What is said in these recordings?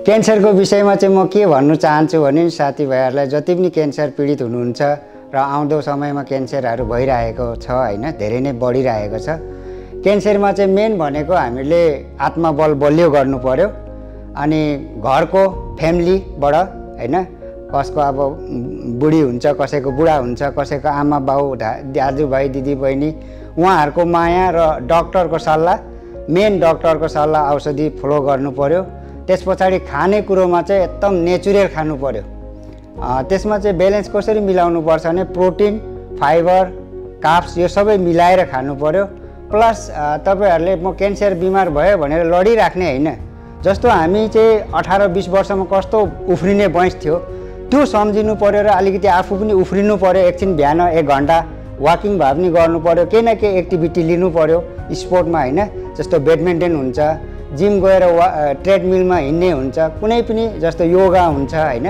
क्यान्सरको विषयमा चाहिँ म के भन्नु चाहन्छु भने साथीभाइहरूलाई जति पनि क्यान्सर पीडित हुनुहुन्छ र आउँदो समयमा क्यान्सरहरू भइरहेको छ हैन, धेरै नै बढिरहेको छ। क्यान्सरमा चाहिँ मेन भनेको हामीले आत्मबल बलियो गर्नु पर्यो। अनि घरको फ्यामिलीबाट हैन, कसको अब बुढी हुन्छ, कसैको बुढा हुन्छ, कसैको आमा बाउ दाजुभाइ दिदीबहिनी, उहाँहरूको माया र डक्टरको सल्लाह, मेन डक्टरको सल्लाह औषधि फलो गर्नु पर्यो। त्यस पछाडि खाने कुरोमा चाहिँ एकदम नेचुरल खानु पर्यो। त्यसमा चाहिँ ब्यालेन्स कसरी मिलाउनु पर्छ भने प्रोटिन, फाइबर, कार्ब्स यो सबै मिलाएर खानु पर्यो। प्लस तपाईहरुले म क्यान्सर बिमार भयो भनेर लडिराख्ने हैन। जस्तो हामी चाहिँ 18-20 वर्षमा कस्तो उफ्रिने बैंस थियो त्यो सम्झिनु पर्यो र अलिकति आफू पनि उफ्रिनु पर्यो। एकछिन बिहान 1 घण्टा वाकिङ भए पनि गर्नु पर्यो, केही न केही एक्टिभिटी लिनु पर्यो स्पोर्टमा हैन। जस्तो ब्याडमिन्टन हुन्छ, जिम गएर ट्रेडमिलमा हिँड्ने हुन्छ, कुनै पनि जस्तो योगा हुन्छ हैन,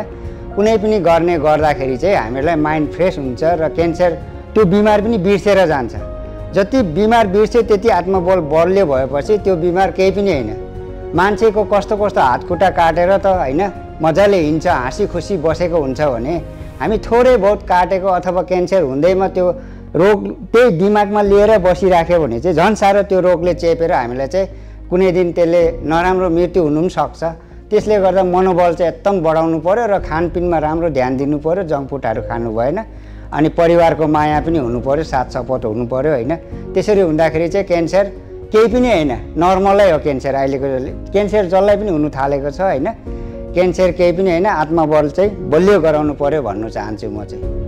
कुनै पनि गर्दाखेरि चाहिँ हामीलाई माइन्ड फ्रेस हुन्छ र क्यान्सर त्यो बिमार पनि बिर्सेर जान्छ। जति बिमार बिर्से त्यति आत्मबल बलियो भएपछि त्यो बिमार केही पनि हैन। मान्छेको कस्तो हातखुट्टा काटेर त हैन मजाले हिँड्छ, हाँसी खुसी बसेको हुन्छ भने हामी थोरै बहुत काटेको अथवा क्यान्सर हुँदैमा त्यो रोग त्यही दिमागमा लिएर बसिराख्यो भने चाहिँ झन् साह्रो त्यो रोगले चेपेर हामीलाई चाहिँ कुनै दिन त्यसले नराम्रो मृत्यु हुनु पनि सक्छ। त्यसले गर्दा मनोबल चाहिँ एकदम बढाउनु पर्यो र खानपिनमा राम्रो ध्यान दिनु पर्यो, जङ्क फुडहरू खानु भएन। अनि परिवारको माया पनि हुनु पर्यो, साथ सपोर्ट हुनु पर्यो हैन। त्यसरी हुँदाखेरि चाहिँ क्यान्सर केही पनि हैन, नर्मलै हो क्यान्सर। अहिलेको क्यान्सर जसलाई पनि हुनु थालेको छ हैन। क्यान्सर केही पनि हैन, आत्मबल चाहिँ बलियो गराउनु पर्यो भन्नु चाहन्छु म चाहिँ।